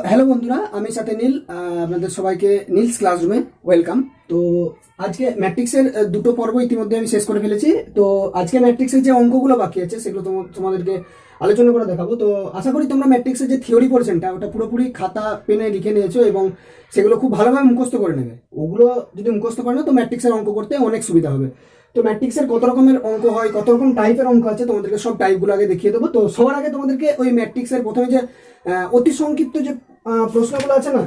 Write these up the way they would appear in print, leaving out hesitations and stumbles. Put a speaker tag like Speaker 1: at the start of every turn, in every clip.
Speaker 1: Hello বন্ধুরা, আমি সাথে নীল। আপনাদের সবাইকে নীলস ক্লাসরুমে ওয়েলকাম। তো আজকে ম্যাট্রিক্সের দুটো পর্ব ইতিমধ্যে আমি শেষ করে ফেলেছি। তো আজকে ম্যাট্রিক্সের যে অঙ্কগুলো বাকি আছে সেগুলো তোমাদেরকে আলোচনা করে দেখাবো। তো আশা করি তোমরা ম্যাট্রিক্সের যে থিওরি পোর্শনটা ওটা পুরোপুরি খাতা পেনে লিখে নিয়েছো এবং সেগুলো খুব ভালোভাবে মুখস্থ করে নেবে। ওগুলো যদি মুখস্থ করে নাও তো ম্যাট্রিক্সের অঙ্ক করতে অনেক সুবিধা হবে। তো ম্যাট্রিক্সের কত রকমের অঙ্ক হয়, কত রকম টাইপের অঙ্ক আছে, তোমাদেরকে সব টাইপগুলো আগে দেখিয়ে দেবো। তো সবার আগে তোমাদেরকে ওই ম্যাট্রিক্সের প্রথমে যে অতি সংক্ষিপ্ত যে প্রশ্নগুলো আছে না,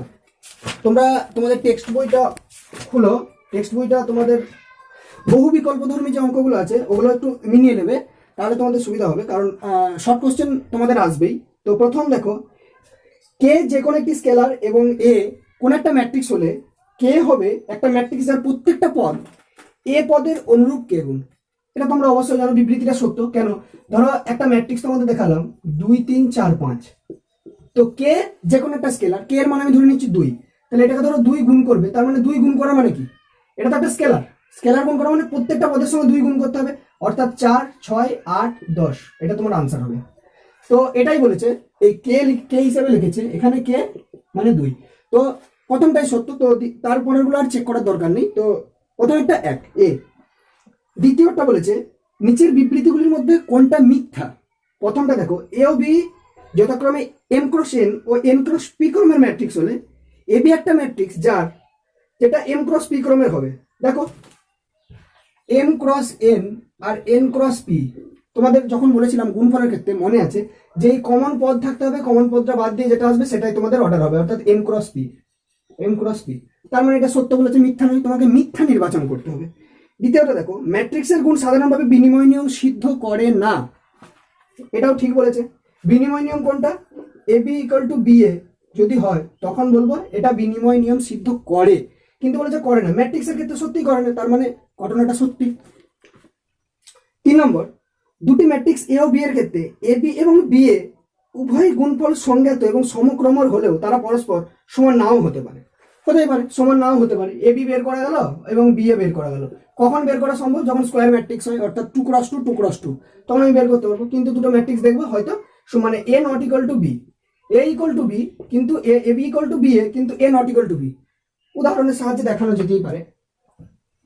Speaker 1: তোমরা তোমাদের টেক্সট বইটা খুলো। টেক্সট বইটা তোমাদের বহু বিকল্পধর্মী যে অঙ্কগুলো আছে ওগুলো একটু মিলিয়ে নেবে, তাহলে তোমাদের সুবিধা হবে। কারণ শর্ট কোশ্চেন তোমাদের আসবেই। তো প্রথম দেখো, কে যে কোনো একটি স্কেলার এবং এ কোন একটা ম্যাট্রিক্স হলে কে হবে একটা ম্যাট্রিক্স যার প্রত্যেকটা পদ এ পদের অনুরূপ কে গুণ। এটা তোমরা অবশ্যই জানো, বিবৃতিটা সত্য। কেন? ধরো একটা ম্যাট্রিক্স তোমাদের দেখালাম 2 3 4 5। তো কে যে কোনো একটা স্কেলার, কে এর মানে আমি ধরে নিচ্ছি 2, তাহলে এটাকে ধরো 2 গুণ করবে। তার মানে 2 গুণ করা মানে কি? এটা তো একটা স্কেলার। স্কেলার গুণ করা মানে প্রত্যেকটা পদের সঙ্গে 2 গুণ করতে হবে, অর্থাৎ 4 6 8 10। এটা তোমার আনসার হবে। তো এটাই বলেছে, এই কে হিসেবে লিখেছে এখানে, কে মানে 2। তো প্রথমটাই সত্য, তো তারপরেরগুলো আর চেক করার দরকার নেই। তো প্রথমেরটা 1 এ। দ্বিতীয়টা বলেছে নিচের বিবৃতিগুলির মধ্যে কোনটা মিথ্যা। প্রথমটা দেখো, এ ও বি যথাক্রমে এম ক্রস এন ও এন ক্রস পি ক্রমের ম্যাট্রিক্স হলে এ বি একটা ম্যাট্রিক্স যেটা এম ক্রস পি ক্রমের হবে। দেখো, এম ক্রস এন আর এন ক্রস পি, তোমাদের যখন বলেছিলাম গুণফলের ক্ষেত্রে মনে আছে যে এই কমন পদ থাকতে হবে, কমন পদটা বাদ দিয়ে যেটা আসবে সেটাই তোমাদের অর্ডার হবে, অর্থাৎ M cross P. M cross P, তার মানে এটা সত্য বলেছে, মিথ্যা নয়। তোমাকে মিথ্যা নির্বাচন করতে হবে। দ্বিতীয়টা দেখো, ম্যাট্রিক্সের গুণ সাধারণভাবে বিনিময় নিয়ম সিদ্ধ করে না। এটাও ঠিক বলেছে। বিনিময় নিয়ম কোনটা? এ বি ইকুয়াল টু বি এ যদি হয় তখন বলবো এটা বিনিময় নিয়ম সিদ্ধ করে, কিন্তু বলেছে করে না। ম্যাট্রিক্সের ক্ষেত্রে সত্যি করে না, তার মানে ঘটনাটা সত্যি। 3 নম্বর, দুটি ম্যাট্রিক্স এ ও বি এর ক্ষেত্রে এ বি এবং বি এ উভয় গুণফল সংজ্ঞাত এবং সমক্রমর হলেও তারা পরস্পর সমান নাও হতে পারে। হতেই পারে, সমান নাও হতে পারে। এ বি বের করা গেল এবং বি এ বের করা গেল। কখন বের করা সম্ভব? যখন স্কোয়ার ম্যাট্রিক্স হয়, অর্থাৎ 2 × 2 2 × 2, তখন আমি বের করতে পারবো। কিন্তু দুটো ম্যাট্রিক্স দেখবো হয়তো মানে A not equal to B, A equal to B কিন্তু A B equal to B A, কিন্তু A not equal to B. উদাহরণের সাহায্যে দেখানো যেতেই পারে।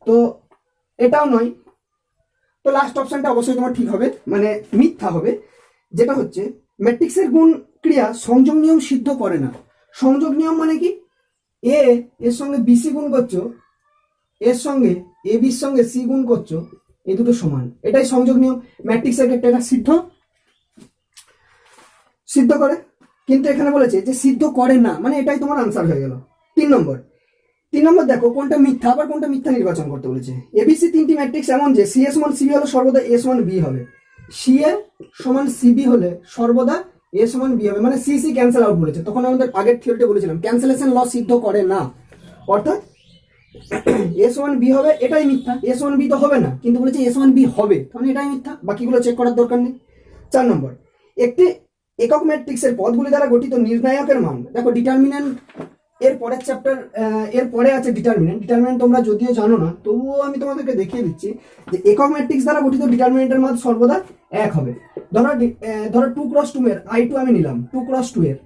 Speaker 1: তো এটাও নয়। তো লাস্ট অপশনটা অবশ্যই তোমার ঠিক হবে, মানে মিথ্যা হবে। যেটা হচ্ছে ম্যাট্রিক্সের গুণ ক্রিয়া সংযোগ নিয়ম সিদ্ধ করে না। সংযোগ নিয়ম মানে কি? এ এর সঙ্গে বিসি গুণ করছো, এর সঙ্গে এ বির সঙ্গে সি গুণ করছো, এই দুটো সমান, এটাই সংযোগ নিয়ম। ম্যাট্রিক্সের ক্ষেত্রে এটা সিদ্ধ করে, কিন্তু এখানে বলেছে যে সিদ্ধ করে না, মানে এটাই তোমার আনসার হয়ে গেল। 3 নম্বর দেখো, কোনটা মিথ্যা আবার কোনটা মিথ্যা নির্বাচন করতে বলেছে। এবিসি তিনটি ম্যাট্রিক্স এমন যে সি এ সমান সিবি হলে সর্বদা এ সমান বি হবে, সি এ সমান সিবি হলে সর্বদা এ সমান বি হবে। মানে সি সি ক্যান্সেল আউট বলেছে। তখন আমাদের আগের থিওরিতে বলেছিলাম ক্যান্সেলেশন ল সিদ্ধ করে না, অর্থাৎ এ সমান বি হবে, এটাই মিথ্যা। এ সমান বি তো হবে না, কিন্তু বলেছে এ সমান বি হবে, তাহলে এটাই মিথ্যা, বাকিগুলো চেক করার দরকার নেই। 4 নম্বর, একটি একক ম্যাট্রিক্সের পদগুলি দ্বারা গঠিত নির্ণায়কের মান। দেখো, ডিটারমিন্যান্ট এর পরের চ্যাপ্টার, এর পরে আছে ডিটারমিন্যান্ট তোমরা যদিও জানো না, তবুও আমি তোমাদেরকে দেখিয়ে দিচ্ছি যে একক ম্যাট্রিক্স দ্বারা গঠিত ডিটারমিন্যান্টের মান সর্বদা 1 হবে। ধরো 2 × 2 এর I2 আমি নিলাম, 2 × 2 এর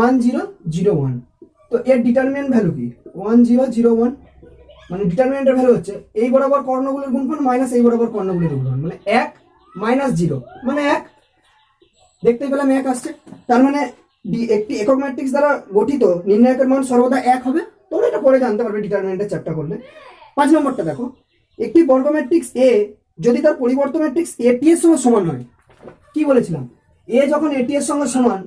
Speaker 1: 1 0 0 1। তো এর ডিটারমিন্যান্ট ভ্যালু কি? 1 0 0 1। মানে ডিটারমিন্যান্টের ভ্যালু হচ্ছে এই বরাবর কর্ণগুলির গুণফল মাইনাস এই বরাবর কর্ণগুলির গুণফল, মানে 1 - 0 মানে 1। দেখতে পেলাম 1 আসছে, তার মানে একটি একক ম্যাট্রিক্স দ্বারা গঠিত নির্ণায়কের মান সর্বদা 1 হবে। তোমরা এটা পরে জানতে পারবে ডিটারমিন্যান্টের চ্যাপ্টার করলে। 5 নম্বরটা দেখো, একটি বর্গ ম্যাট্রিক্স এ যদি তার পরিবর্ত ম্যাট্রিক্স এটি এর সঙ্গে সমান হয়। কি বলেছিলাম? এ যখন এটি এর সঙ্গে সমান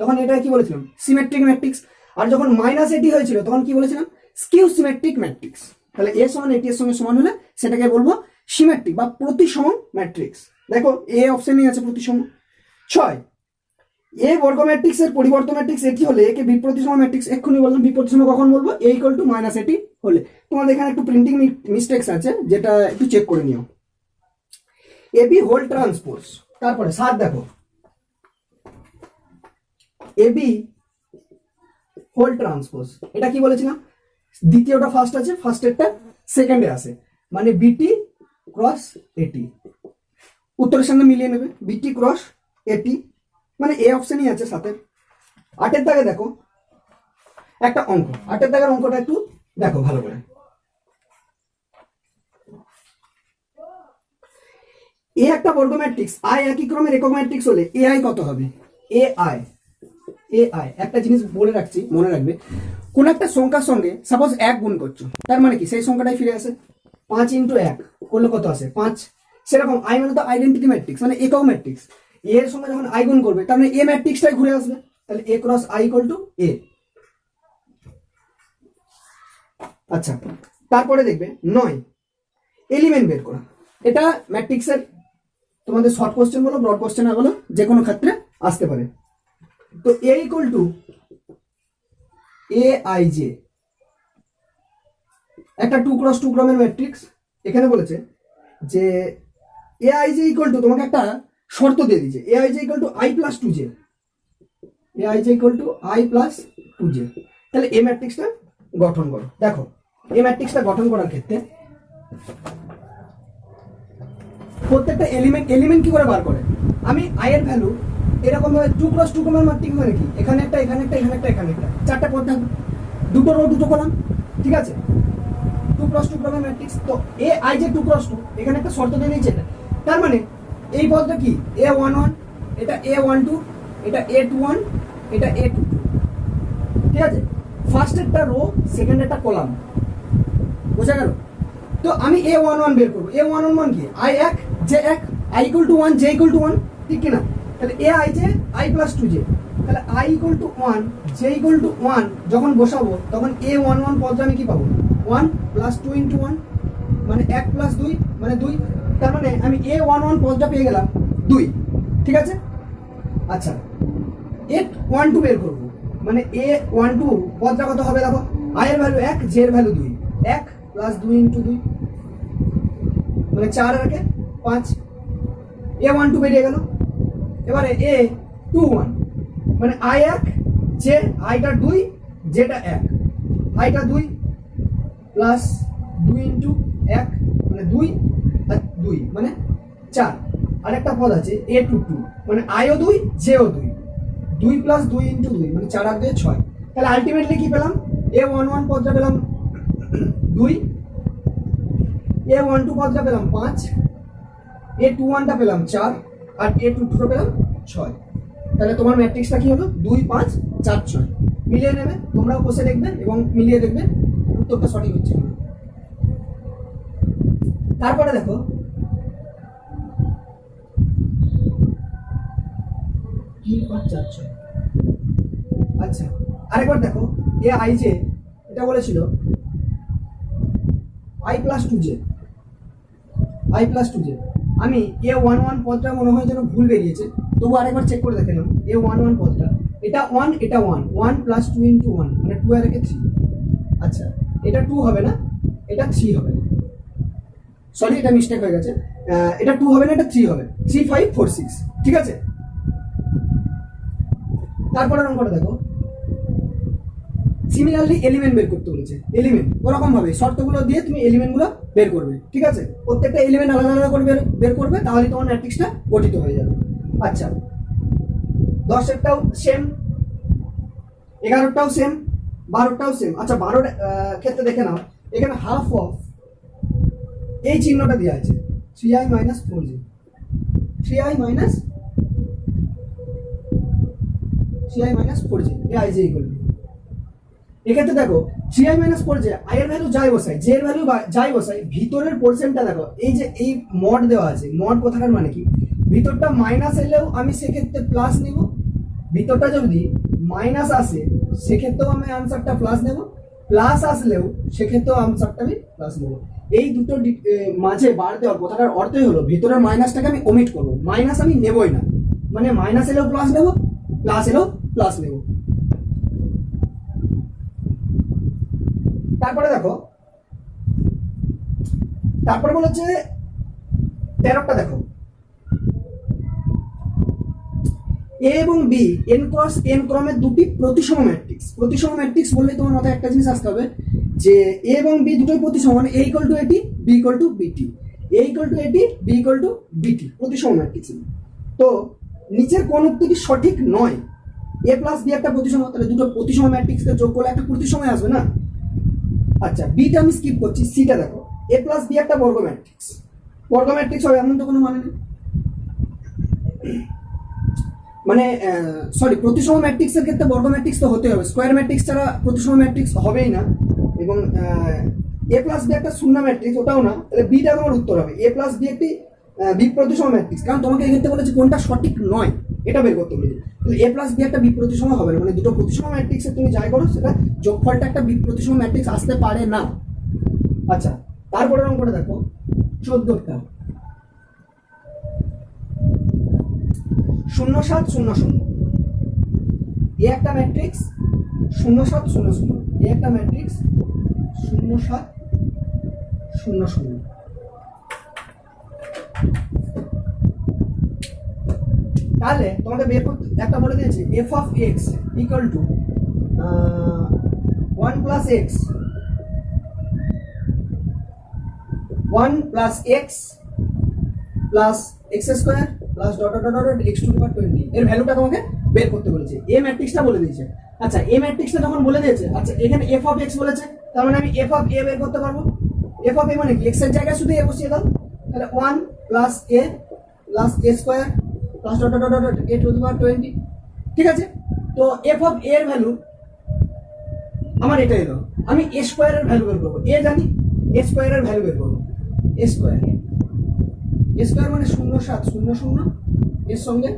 Speaker 1: তখন এটা কি বলেছিলাম? Symmetric matrix. আর যখন মাইনাস এটি হয়েছিল তখন কি বলেছিলাম? Skew symmetric matrix. তাহলে এ সমান এটি এর সঙ্গে সমান হলে সেটাকে বলবো সিমেট্রিক বা প্রতিসম ম্যাট্রিক্স। দেখো, এ অপশনেই আছে প্রতিসম। 6, এ বর্গ ম্যাট্রিক্সের পরিবর্ত ম্যাট্রিক্স এটি হলে একে বিপ্রতিসম ম্যাট্রিক্স। এক্ষুনি বললাম বিপ্রতিসম কখন বলবো? এ ইকুয়াল টু মাইনাস এটি হলে। তোমাদের এখানে একটু প্রিন্টিং মিস্টেক্স আছে, যেটা একটু চেক করে নিও। AB whole transpose. তারপরে 7 দেখো, এবি হোল ট্রান্সপোজ। এটা কি বলেছিলাম? দ্বিতীয়টা ফার্স্ট আছে, ফার্স্টেরটা সেকেন্ডে আসে, মানে বিটি ক্রস এটি। উত্তরের সঙ্গে মিলিয়ে নেবে, বিটি ক্রস এটি মানে এ অপশনই আছে সাথে। 8 দাগে দেখো একটা অঙ্ক, 8 দাগের অঙ্কটা একটু দেখো ভালো করে। এ একটা বর্গ ম্যাট্রিক্স, আই একই ক্রমের একক ম্যাট্রিক্স হলে এ আই কত হবে? এ আই একটা জিনিস বলে রাখছি, মনে রাখবে, কোন একটা সংখ্যার সঙ্গে সাপোজ 1 গুণ করছো, তার মানে কি সেই সংখ্যাটাই ফিরে আসে। 5 ইন্টু 1 করলে কত আসে? 5। সেরকম আই মানে তো আইডেন্টিটি ম্যাট্রিক্স, মানে একক ম্যাট্রিক্স। এর সঙ্গে যখন আই গুণ করবে তার মানে এ ম্যাট্রিক্সটাই ঘুরে আসবে, তাহলে এ ক্রস আই ইকুয়াল টু এ। আচ্ছা, তারপরে দেখবে 9 এলিমেন্ট বের করা। এটা ম্যাট্রিক্সের তোমাদের শর্ট কোশ্চেন বলো, ব্রড কোশ্চেন বলো, যে কোনো ক্ষেত্রে আসতে পারে। তো A equal to A I J, একটা 2 ক্রস 2 ক্রমের ম্যাট্রিক্স। এখানে বলেছে যে A I J equal to, তোমাকে একটা শর্ত দিয়ে দিয়েছে, A I J equal to I plus 2 J, A I J equal to I plus 2 J. তাহলে এই ম্যাট্রিক্সটা গঠন করো। দেখো এই ম্যাট্রিক্সটা গঠন করার ক্ষেত্রে প্রত্যেকটা এলিমেন্ট কি করে বার করে? আমি আই এর ভ্যালু এরকম ভাবে 2 ক্রস 2 ক্রমের ম্যাট্রিক্স মানে কি, এখানে একটা এখানে একটা এখানে একটা এখানে একটা, চারটা পদ থাকবে, দুটো রো দুটো কলাম, ঠিক আছে? 2 ক্রস 2 ক্রমের ম্যাট্রিক্স। তো এ আই যে 2 ক্রস 2, এখানে একটা শর্ত দিয়ে নিয়েছে এটা, তার মানে এই পদটা কি a11, এটা a12, এটা a21, এটা a22, ঠিক আছে? ফার্স্ট একটা রো, সেকেন্ড একটা কলাম, বোঝা গেল? তো আমি a11 বের করবো। a11 মান কি? i 1 j 1, i equal to 1 j equal to 1, ঠিক কি না? তাহলে a i j i plus 2 j, তাহলে i equal to 1 j equal to 1 যখন বসাবো তখন a11 পদটা আমি কি পাবো? 1 প্লাস 2 ইন্টু 1 মানে 1 প্লাস 2 মানে 2, তার মানে আমি a11 পদটা পেয়ে গেলাম 2, ঠিক আছে? আচ্ছা, a12 বের করবো, মানে a12 পদটা কত হবে? দেখো i এর ভ্যালু 1, j এর ভ্যালু 2, 1 প্লাস 2 ইন্টু 2 মানে 4 আর 5, a12 বেরিয়ে গেল। এবারে a21 মানে i 1 j আইটা 2 যেটা 1, আইটা 2 প্লাস 2 ইন্টু 1 মানে 2 আর 2 মানে 4। আর একটা পদ আছে a22 মানে আইও 2 জেও 2, 2 প্লাস 2 ইন্টু 2 মানে 4 আর 2 6। তাহলে আলটিমেটলি কি পেলাম? a11 পদটা পেলাম 2, a12 পদটা পেলাম 5, a21টা পেলাম 4 আর a22টা পেলাম 6। তাহলে তোমার ম্যাট্রিক্সটা কি হলো? 2 5 4 6। মিলিয়ে নেবে, তোমরাও বসে দেখবে এবং মিলিয়ে দেখবে উত্তরটা সঠিক হচ্ছে কিনা। তারপরে দেখো 3 5 4 6। আচ্ছা, আরেকবার দেখো এ আই জে, এটা বলেছিল i plus 2 J, i plus 2 J. আমি a11 পদটা মনে হয় যেন ভুল বেরিয়েছে, তবু আরেকবার চেক করে দেখে নাও। a11 পদটা এটা 1, এটা 1, 1 প্লাস 2 ইন্টু 1 মানে 2 আর 3। আচ্ছা, এটা 2 হবে না, এটা 3 হবে। সরি, এটা মিস্টেক হয়ে গেছে, এটা 2 হবে না, এটা 3 হবে। 3 5 4 6, ঠিক আছে? তারপরে অঙ্কটা দেখো, সিমিলারলি এলিমেন্ট বের করতে বলেছে। এলিমেন্ট ওরকম ভাবে শর্তগুলো দিয়ে তুমি এলিমেন্টগুলো বের করবে, ঠিক আছে? প্রত্যেকটা এলিমেন্ট আলাদা আলাদা করে বের করবে, তাহলে তোমার ম্যাট্রিক্সটা গঠিত হয়ে যাবে। আচ্ছা, 10এরটাও সেম, 11টাও সেম, 12টাও সেম। আচ্ছা, 12এর ক্ষেত্রে দেখে নাও, এখানে হাফ অফ এই চিহ্নটা দেওয়া আছে 3i minus 4j, 3i minus 4j A i j equal to. এক্ষেত্রে দেখো 3i মাইনাস 4j, i এর ভ্যালু যাই বসাই, j এর ভ্যালু যাই বসাই, ভিতরের পোরশনটা দেখো, এই যে এই মড দেওয়া আছে, মড কথাটার মানে কি? ভিতরটা মাইনাস এলেও আমি সেক্ষেত্রে প্লাস নেব, ভিতরটা যদি মাইনাস আসে সেক্ষেত্রেও আমি আনসারটা প্লাস নেব, প্লাস আসলেও সেক্ষেত্রেও আনসারটা আমি প্লাস নেব। এই দুটো মাঝে বার দেওয়ার কথাটার অর্থই হলো ভিতরের মাইনাসটাকে আমি ওমিট করবো, মাইনাস আমি নেবই না, মানে মাইনাস এলেও প্লাস নেব, প্লাস এলেও প্লাস নেব। তারপরে দেখো, তারপরে বলেছে 13টা দেখো, এ এবং বি এন ক্রস এন ক্রমের দুটি প্রতিসম ম্যাট্রিক্স। প্রতিসম ম্যাট্রিক্স বললে তোমার মাথায় একটা জিনিস আসতে হবে যে এ এবং বি দুটোই প্রতিসম, মানে এ ইকুয়াল টু এটি, বি ইকুয়াল টু বিটি, এ ইকুয়াল টু এটি, বি ইকুয়াল টু বিটি, প্রতিসম ম্যাট্রিক্স। তো নিচের কোন উক্তিটি সঠিক নয়। এ প্লাস বি একটা প্রতিসম, তাহলে দুটো প্রতিসম ম্যাট্রিক্সকে যোগ করলে একটা প্রতিসময় আসবে না। আচ্ছা, বিটা আমি স্কিপ করছি, সিটা দেখো। এ প্লাস বি একটা বর্গ ম্যাট্রিক্স, বর্গ ম্যাট্রিক্স হবে এমন তো কোনো মানে নেই, মানে সরি, প্রতিসম ম্যাট্রিক্সের ক্ষেত্রে বর্গ ম্যাট্রিক্স তো হতে হবে, স্কোয়ার ম্যাট্রিক্স ছাড়া প্রতিসম ম্যাট্রিক্স হবেই না। এবং এ প্লাস বি একটা শূন্য ম্যাট্রিক্স, ওটাও না, তাহলে বিটা তোমার উত্তর হবে। এ প্লাস বি একটি বিপ্রতিসম ম্যাট্রিক্স, কারণ তোমাকে এই ক্ষেত্রে বলেছে কোনটা সঠিক নয় এটা বের করতে বলেছে। তাহলে এ প্লাস বি একটা বিপ্রতিসম হবে না, মানে দুটো প্রতিসম ম্যাট্রিক্সে তুমি যাই করো সেটা যোগফলটা একটা বিপ্রতিসম ম্যাট্রিক্স আসতে পারে না। আচ্ছা, তারপরে অঙ্কটা দেখো 14টা, 0 7 0 0, এ একটা ম্যাট্রিক্স 0 7 0 0, এ একটা ম্যাট্রিক্স 0 7 0 0। তাহলে তোমাকে বের করতে একটা বলে দিয়েছে F of X equal to 1 plus X, 1 plus X plus X square plus dot dot dot X to the power 20, এর ভ্যালুটা তোমাকে বের করতে বলেছে। এ ম্যাট্রিক্সটা বলে দিয়েছে। আচ্ছা, এ ম্যাট্রিক্সটা যখন বলে দিয়েছে, আচ্ছা এখানে এফ অফ এক্স বলেছে, তার মানে আমি এফ অফ এ বের করতে পারবো। এফ অফ এ মানে কি, এক্স এর জায়গায় শুধু এ বসিয়ে দাও, তাহলে 1 plus A plus A square plus dot dot dot A to the power 20। ঠিক আছে, তো এফ অফ এর ভ্যালু আমার এটা এলো, আমি এ স্কোয়ারের ভ্যালু বের করবো। এ জানি, এ স্কোয়ারের ভ্যালু বের করবো। এ স্কোয়ার, এ স্কোয়ার মানে 0 7 0 0, এর সঙ্গে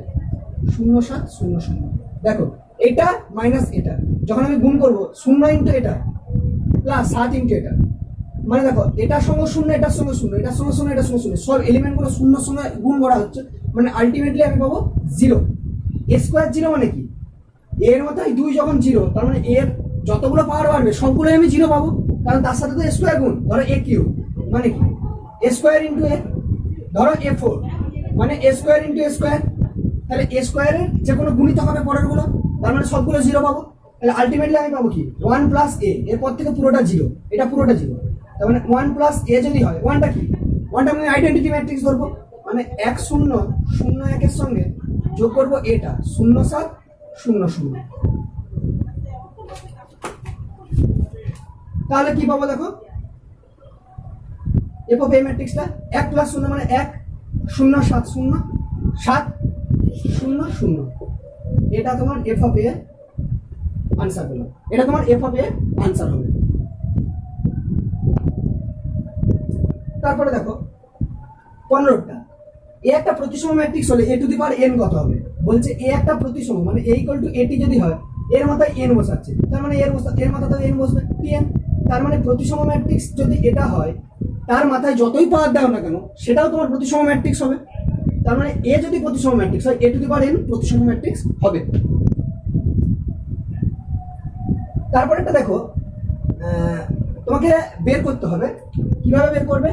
Speaker 1: 0 7 0 0। দেখো এটা মাইনাস এটা, যখন আমি গুণ করবো 0 ইন্টু এটা প্লাস 7 ইন্টু এটা, মানে দেখো এটার সঙ্গে 0, এটার সঙ্গে 0, এটার সঙ্গে 0, এটার সঙ্গে 0, সব এলিমেন্টগুলো 0 সঙ্গে গুণ করা হচ্ছে, মানে আলটিমেটলি আমি পাবো 0। এ স্কোয়ার 0 মানে কি, এর মতোই 2 যখন 0, তার মানে এর যতগুলো পাওয়ার বাড়বে সবগুলোই আমি 0 পাবো, কারণ তার সাথে তো স্কোয়ার গুণ। ধরো এ কিউব মানে কি, এ স্কোয়ার ইন্টু এ, ধরো এ 4 মানে এ স্কোয়ার ইন্টু এ স্কোয়ার, তাহলে এ স্কোয়ারের যে কোনো গুণিত হবে পরের গুলো, তার মানে সবগুলো 0 পাবো। তাহলে আলটিমেটলি আমি পাবো কি 1 প্লাস এ, এরপর থেকে পুরোটা 0, এটা পুরোটা 0, তার মানে 1 প্লাস এ যদি হয়, 1টা কি, 1টা আমি আইডেন্টিটি ম্যাট্রিক্স ধরবো, মানে 1 0 0 1 এর সঙ্গে যোগ করবো এটা 0 7 0 0। তাহলে কি পাবো দেখো, এফ অফ এ ম্যাট্রিক্সটা 1 প্লাস 0 মানে 1 0 7 0 7 0 0, এটা তোমার এফ অফ এ আনসার পেলাম, এটা তোমার এফ অফ এ আনসার হবে। তারপরে দেখো 15টা, এ একটা প্রতিসম ম্যাট্রিক্স হলে এ টু দি পাওয়ার এন কত হবে, বলছে এ একটা প্রতিসম মানে এ ইকুয়াল টু এটি যদি হয়, এর মাথায় এন বসাচ্ছে, তার মানে এর মাথায় এন বসবে টিএন, তার মানে প্রতিসম ম্যাট্রিক্স যদি এটা হয়, তার মাথায় যতই পাওয়ার দাও না কেন সেটাও তোমার প্রতিসম ম্যাট্রিক্স হবে, তার মানে এ যদি প্রতিসম ম্যাট্রিক্স হয়, এ টু দি পাওয়ার এন প্রতিসম ম্যাট্রিক্স হবে। তারপর একটা দেখো, তোমাকে বের করতে হবে, কিভাবে বের করবে,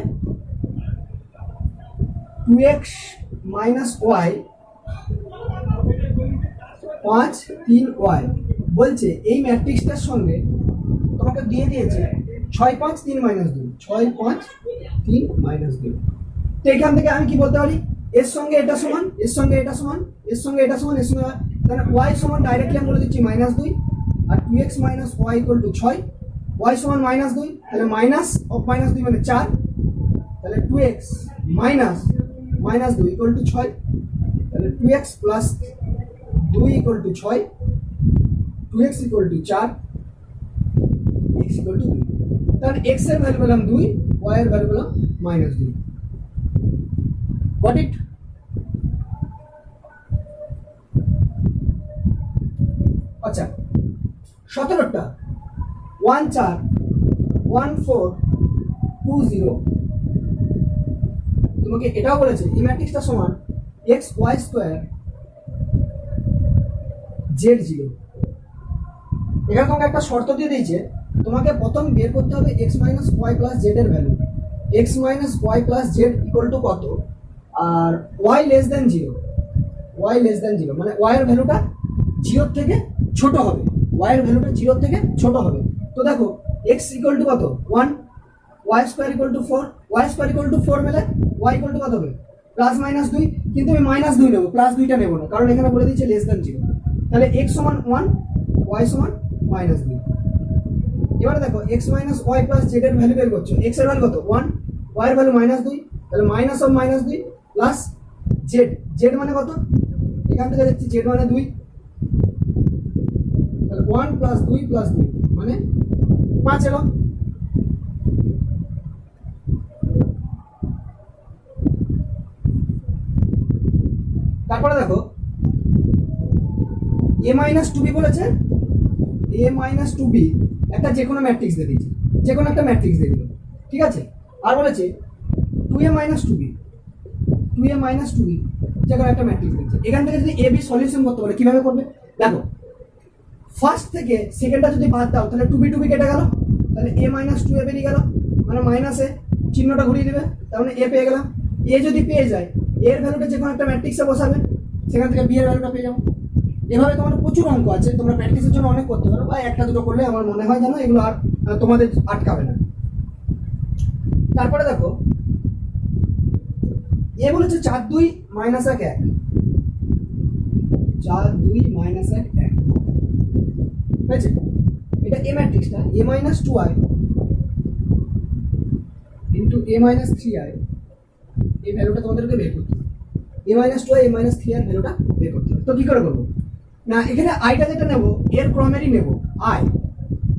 Speaker 1: 2x মাইনাস ওয়াই 5 3 ওয়াই, বলছে এই ম্যাট্রিক্সটার সঙ্গে তোমাকে দিয়ে দিয়েছে 6 5 3 মাইনাস 2, 6 5 3 মাইনাস 2। তো এখান থেকে আমি কি বলতে পারি, এর সঙ্গে এটা সমান, এর সঙ্গে এটা সমান, এর সঙ্গে এটা সমান, এর সঙ্গে, তাহলে ওয়াই সমান ডাইরেক্টলি আমি বলে দিচ্ছি মাইনাস 2, আর 2x minus y equal to 6, y সমান মাইনাস 2, তাহলে মাইনাস অফ মাইনাস 2 মানে 4, তাহলে 2x minus minus 2 equal to 6, তাহলে 2x plus 2 equal to 6, 2x equal to 4, x equal to 2, তাহলে x এর ভ্যালু পেলাম 2, y এর ভ্যালু পেলাম মাইনাস 2। Got it? আচ্ছা 17টা, 1 4 1 4 2 0, তোমাকে এটাও বলেছে এই ম্যাট্রিক্সটা সমান x y স্কয়ার z 0। এখানে তোমাকে একটা শর্ত দিয়ে দিয়েছে, তোমাকে প্রথম বের করতে হবে x minus Y plus Z এর ভ্যালু, x minus Y plus Z equal to কত, আর y less than 0, y less than 0 মানে y এর ভ্যালুটা 0 থেকে ছোট হবে, y এর ভ্যালুটা 0 থেকে ছোট হবে। তো দেখো x ইকুয়াল টু কত 1, y square equal to 4, y square equal to 4 মেলে y ইকুয়াল টু কত হবে প্লাস মাইনাস 2, কিন্তু আমি মাইনাস 2 নেবো, প্লাস 2টা নেবো না, কারণ এখানে বলে দিয়েছে লেস দ্যান 0। তাহলে x সমান 1, y সমান মাইনাস 2। এবারে দেখো x minus y plus z এর ভ্যালু বের করছো। x এর ভ্যালু কত? 1, y এর ভ্যালু মাইনাস 2, তাহলে minus of minus 2 plus z। z মানে কত? এখান থেকে দেখছি z মানে 2, তাহলে 1 প্লাস 2 প্লাস 2 মানে 5 এলো। তারপরে দেখো a মাইনাস 2b বলেছে, a মাইনাস 2b একটা যে কোনো ম্যাট্রিক্স দিয়ে দিয়েছে, যে কোনো একটা ম্যাট্রিক্স দিয়ে দিল, ঠিক আছে। আর বলেছে 2a minus 2b, 2a minus 2b যে কোনো একটা ম্যাট্রিক্স দিয়েছে। এখান থেকে যদি a b সলিউশন করতে বলে কিভাবে করবে? দেখো ফার্স্ট থেকে সেকেন্ডটা যদি বাদ দাও তাহলে 2b 2b কেটে গেল, তাহলে a মাইনাস 2a বেরিয়ে গেল, মানে মাইনাসে চিহ্নটা ঘুরিয়ে দেবে, তার মানে a পেয়ে গেলাম। a যদি পেয়ে যায় এর ভ্যালুটা যে কোনো একটা ম্যাট্রিক্সে বসাবে, সেখান থেকে b এর ভ্যালুটা পেয়ে যাবো। এভাবে তোমার প্রচুর অঙ্ক আছে, তোমরা প্র্যাকটিসের জন্য অনেক করতে পারো, বা একটা দুটো করলে আমার মনে হয় যেন এগুলো আর তোমাদের আটকাবে না। তারপরে দেখো এ বলেছে 4 2 মাইনাস 1 1, 4 2 মাইনাস 1 1 হয়েছে। এটা এ ম্যাট্রিক্সটা a minus 2i into a minus 3i, এই ভ্যালুটা তোমাদেরকে বের করতে হবে। a minus 2i a minus 3i ভ্যালুটা বের করতে হবে। তো কি করে করবো না, এখানে আইটা যেটা নেবো এর ক্রমেরই নেবো, আই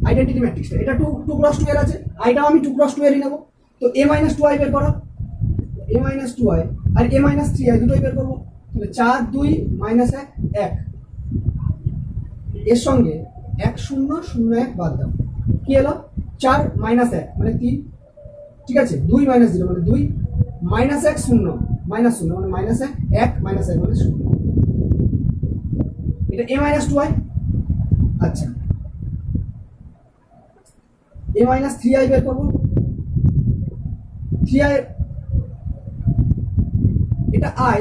Speaker 1: আইডেন্টিটি ম্যাট্রিক্সটা, এটা 2 ক্রস 2 এর আছে, আইটাও আমি 2 ক্রস 2 এরই নেবো। তো a মাইনাস 2i বের করো, a মাইনাস 2i আর a মাইনাস 3i দুটোই বের করবো। তাহলে 4 2 মাইনাস 1 1, এর সঙ্গে 1 0 0 1 বাদ দাও, কি এলো? 4 মাইনাস 1 মানে 3, ঠিক আছে। 2 মাইনাস 0 মানে 2, মাইনাস 1 0 মাইনাস 0 মানে মাইনাস 1, 1 মাইনাস 1 মানে 0। এটা a মাইনাস 2i। আচ্ছা a মাইনাস 3i বের করবো, 3i এটা i,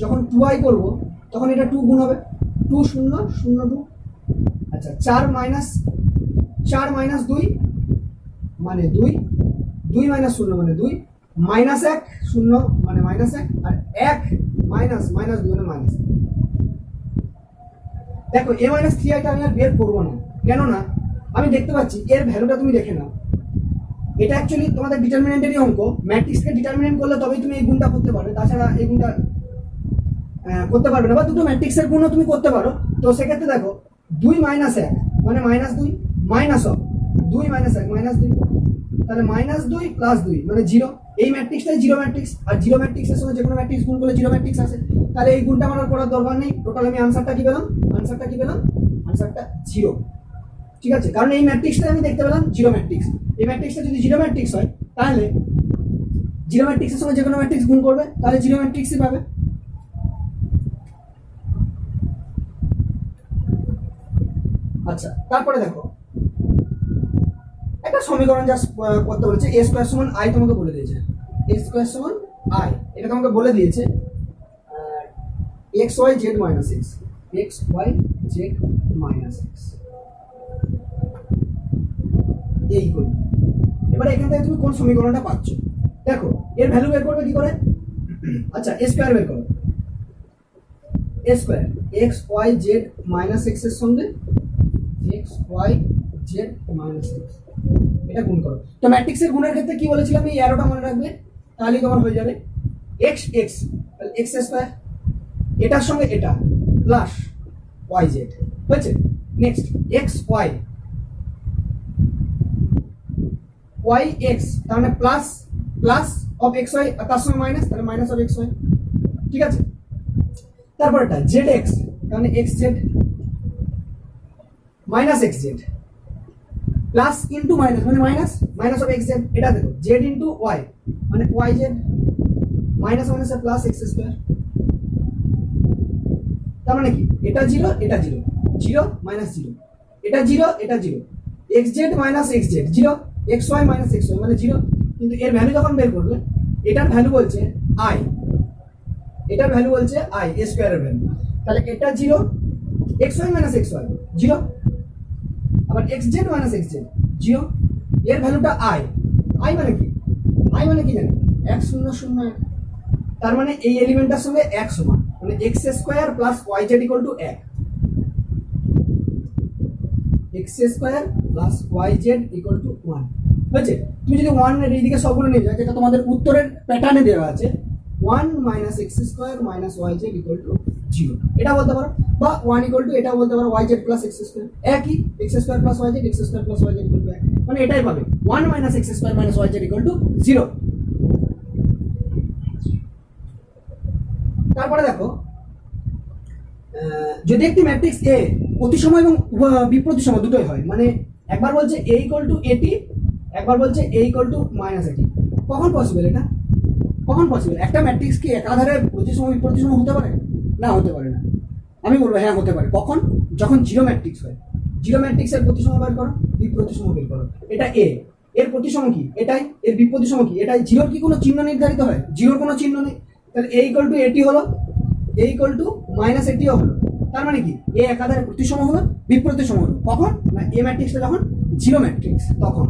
Speaker 1: যখন 2i করবো তখন এটা 2 গুণ হবে, 2 0 0 2। আচ্ছা 4 মাইনাস 2 মানে 2, 2 মাইনাস 0 মানে 2, মাইনাস 1 0 মানে মাইনাস 1, আর 1 মাইনাস মাইনাস 2 মানে মাইনাস। দেখো a মাইনাস 3i টা আমি আর বের করবো না, কেননা আমি দেখতে পাচ্ছি এর ভ্যালুটা তুমি দেখে নাও। এটা অ্যাকচুয়ালি তোমাদের ডিটারমিনেন্টেরই অঙ্ক, ম্যাট্রিক্সকে ডিটারমিনেন্ট করলে তবেই তুমি এই গুণটা করতে পারবে, তাছাড়া এই গুণটা করতে পারবে না। বা দুটো ম্যাট্রিক্সের গুণও তুমি করতে পারো। তো সেক্ষেত্রে দেখো 2 মাইনাস 1 মানে minus 2, minus of 2 minus 1 minus 2, তাহলে মাইনাস 2 প্লাস 2 মানে 0। এই ম্যাট্রিক্সটাই জিরো ম্যাট্রিক্স, আর জিরো ম্যাট্রিক্সের সঙ্গে যে কোনো ম্যাট্রিক্স গুণ করলে জিরো ম্যাট্রিক্স আসে। তাহলে এই গুণটা আমার করার দরকার নেই। টোটাল আমি আনসারটা কি পেলাম? আনসারটা 0, ঠিক আছে। কারণ এই ম্যাট্রিক্সটা আমি দেখতে পেলাম জিরো ম্যাট্রিক্স। এই ম্যাট্রিক্সটা যদি জিরো ম্যাট্রিক্স হয় তাহলে জিরো ম্যাট্রিক্সের সঙ্গে যে কোনো ম্যাট্রিক্স গুণ করবে, তাহলে জিরো ম্যাট্রিক্সই পাবে। আচ্ছা তারপরে দেখো একটা সমীকরণ জাস্ট করতে বলেছে, a স্কয়ার সমান i তোমাকে বলে দিয়েছে, a স্কয়ার সমান i এটা তোমাকে বলে দিয়েছে x y z minus x, x y z minus x এই করি। এবারে এখান থেকে তুমি কোন সমীকরণটা পাচ্ছ দেখো, এর ভ্যালু বের করবে কি করে? আচ্ছা a স্কয়ার বের করো, a square x y z minus x এর সঙ্গে x y z minus x এটা গুণ করো। তো ম্যাট্রিক্সের গুণের ক্ষেত্রে কি বলেছিলাম, এই অ্যারোটা মনে রাখবে, তাহলেই তোমার হয়ে যাবে x x তাহলে x স্কয়ার, এটার সঙ্গে এটা প্লাস y z হয়েছে। Next x y y x তার মানে plus plus of x y, তার সঙ্গে মাইনাস, তাহলে মাইনাস অফ x y, ঠিক আছে। তারপর এটা z x তার মানে x z minus x z plus into minus মানে minus minus of x z, এটা দেখো z ইন্টু y মানে y z minus minus plus x square. তার মানে কি এটা 0 এটা 0 0 মাইনাস 0, এটা 0 এটা 0, x z minus x z 0, x y minus x y মানে 0। কিন্তু এর ভ্যালু যখন বের করবে, এটার ভ্যালু বলছে i, এটার ভ্যালু বলছে i a স্কয়ারের ভ্যালু, তাহলে এটা 0, x y minus x y 0, আবার x z minus x z 0, এর ভ্যালুটা i, i মানে কি? i মানে কি জানি 1 0 0 1, তার মানে এই এলিমেন্টটার সঙ্গে 1 সমান, মানে x square plus Y Z equal to 1, x square plus Y Z equal to 1 হয়েছে। তুমি যদি 1 এর এইদিকে সবগুলো নিয়ে যাও, যেটা তোমাদের উত্তরের প্যাটার্নে দেওয়া আছে 1 minus x square minus Y Z equal to 0, এটা বলতে পারো, বা 1 ইকুয়াল টু এটাও বলতে পারো Y Z plus X square, একই X square plus Y Z, X square plus Y Z equal to 1, মানে এটাই পাবে 1 minus x square minus Y Z equal to 0। তারপরে দেখো, যদি একটি ম্যাট্রিক্স এ প্রতিসম এবং বিপ্রতিসম দুটোই হয়, মানে একবার বলছে এ ইকুয়াল টু এটি, একবার বলছে এ ইকুয়াল টু মাইনাস এটি, কখন পসিবল এটা? কখন পসিবল? একটা ম্যাট্রিক্স কি একাধারে প্রতিসম বিপ্রতিসম হতে পারে? না, হতে পারে না। আমি বলবো হ্যাঁ হতে পারে। কখন? যখন জিরো ম্যাট্রিক্স হয়। জিরো ম্যাট্রিক্সের প্রতিসম বের করো, বিপ্রতিসম বের করো। এটা এ, এর প্রতিসম কি এটাই, এর বিপ্রতিসম কি এটাই। জিরোর কি কোনো চিহ্ন নির্ধারিত হয়? জিরোর কোনো চিহ্ন নেই, তাহলে এ ইকুয়াল টু এটি হলো, এ ইকুয়াল টু মাইনাস এটিও হলো। তার মানে কি এ একাধারে প্রতিসম হলো, বিপ্রতিসম হলো। কখন? না এ ম্যাট্রিক্সটা যখন জিরো ম্যাট্রিক্স তখন।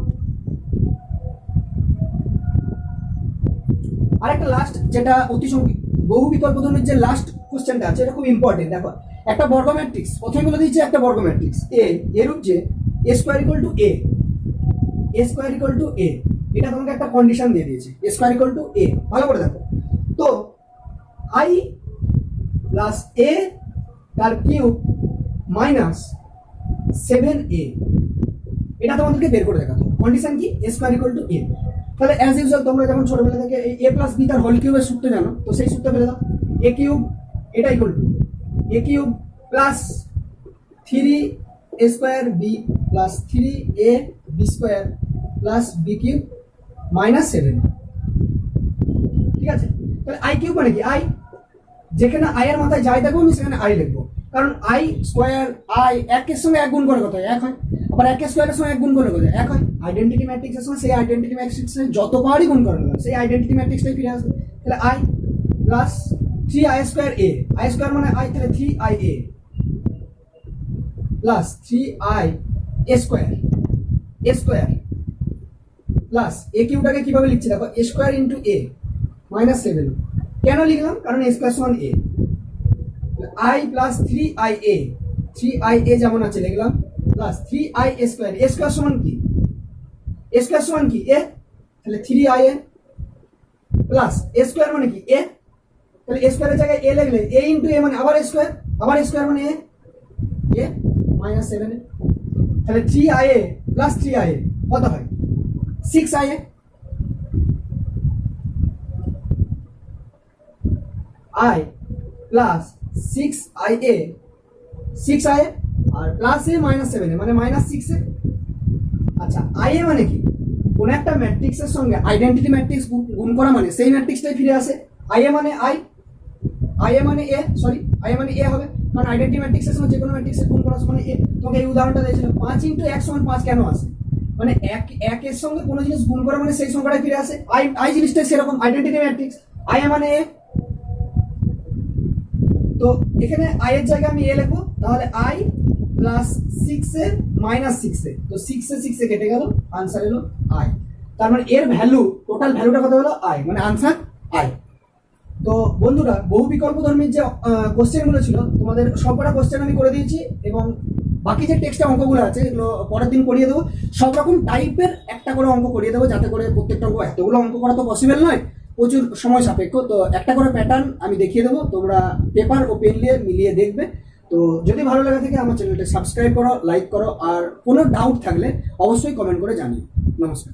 Speaker 1: আরেকটা লাস্ট, যেটা অতিসংখ্যক বহু বিকল্প ধর্মের যে লাস্ট কোশ্চেনটা আছে, এটা খুব ইম্পর্টেন্ট। দেখো, একটা বর্গ ম্যাট্রিক্স, প্রথমে বলে দিয়েছে একটা বর্গ ম্যাট্রিক্স এ, এরূপ যে A square equal to A, A square equal to A, এটা তোমাকে একটা কন্ডিশন দিয়ে দিয়েছে, A square equal to A. ভালো করে দেখো তো, আই প্লাস এ তার কিউব মাইনাস 7a, এটা তোমাদেরকে বের করে দেখাতো। কন্ডিশন কি? A square equal to A. তাহলে অ্যাজ ইউজুয়াল তোমরা যেমন ছোটবেলা থেকে এ প্লাস বি তার হোল কিউবের সূত্র জানো, তো সেই সূত্র ফেলে দাও। এ কিউব এটা equal to A cube plus 3a square B plus 3a B square plus B cube minus 7। ঠিক আছে, তাহলে আই কিউব মানে কি? আই, যেখানে আই এর মাথায় যাই থাকবো আমি সেখানে আই লিখবো, কারণ আই স্কোয়ার আই একের সঙ্গে এক গুণ করে কত হয়? 1 হয়। আবার একের স্কোয়ারের সঙ্গে এক গুণ করলে কত হয়? 1 হয়। আইডেন্টিটি ম্যাট্রিক্সের সঙ্গে সেই আইডেন্টিটি ম্যাট্রিক্সের যতবারই গুণ করা হবে সেই আইডেন্টিটি ম্যাট্রিক্সটাই ফিরে আসবে। তাহলে I plus 3i square A, I square মানে আই, তাহলে 3ia প্লাস 3i স্কোয়ার, এ স্কোয়ার প্লাস এ কিউটাকে কিভাবে লিখছি দেখো, এ স্কোয়ার ইন্টু এ মাইনাস 7। কেন লিখলাম? কারণ এ স্কোয়ার সমান এ। আই প্লাস 3ia, 3ia যেমন আছে লিখলাম, প্লাস 3i স্কোয়ার, এ স্কোয়ার সমান কি? এ স্কোয়ার সমান কি? এ, তাহলে 3ia প্লাস এ স্কোয়ার মানে কি? এ, তাহলে এ স্কোয়ারের জায়গায় এ লিখলে এ ইন্টু এ মানে আবার স্কোয়ার, আবার স্কোয়ার মানে এ মাইনাস 7। তাহলে 3ia প্লাস 3ia কত হয়? 6ia। I plus 6ia, 6ia আর প্লাস এ মাইনাস 7 মানে মাইনাস 6a। আচ্ছা, আইএ মানে কি? কোন একটা ম্যাট্রিক্সের সঙ্গে আইডেন্টিটি ম্যাট্রিক্স গুণ করা মানে সেই ম্যাট্রিক্সটাই ফিরে আসে। আইএ মানে আই, আইএ মানে এ, সরি আইএ মানে এ হবে, কারণ আইডেন্টিটি ম্যাট্রিক্সের সঙ্গে যে কোনো ম্যাট্রিক্সের গুণ করা মানে এ। তোমাকে এই উদাহরণটা দিয়েছিল 5 ইন্টু 1 সমান 5 কেন আসে? মানে একের সঙ্গে কোনো জিনিস গুণ করা মানে সেই সংখ্যাটাই ফিরে আসে। আই জিনিসটা সেরকম, আইডেন্টিটি ম্যাট্রিক্স। আইএ মানে এ, তো এখানে আই এর জায়গায় আমি এ লিখবো, তাহলে I plus 6a minus 6a, তো 6a কেটে গেল, আনসার এলো আই। তার মানে এর ভ্যালু, টোটাল ভ্যালুটা কত হলো? আই, মানে আনসার আই। তো বন্ধুরা, বহু বিকল্প ধর্মের যে কোশ্চেনগুলো ছিল তোমাদের সবকটা কোশ্চেন আমি করে দিয়েছি, এবং বাকি যে টেক্সটে অঙ্কগুলো আছে এগুলো পরের দিন করিয়ে দেবো। সব রকম টাইপের একটা করে অঙ্ক করিয়ে দেবো, যাতে করে প্রত্যেকটা অঙ্ক, এতগুলো অঙ্ক করা তো পসিবল নয়, প্রচুর সময় সাপেক্ষ। তো একটা করে প্যাটার্ন আমি দেখিয়ে দেবো, তোমরা পেপার ও পেন নিয়ে মিলিয়ে দেখবে। তো যদি ভালো লাগে থাকে আমার চ্যানেলটা সাবস্ক্রাইব করো, লাইক করো, আর কোনো ডাউট থাকলে অবশ্যই কমেন্ট করে জানিও। নমস্কার।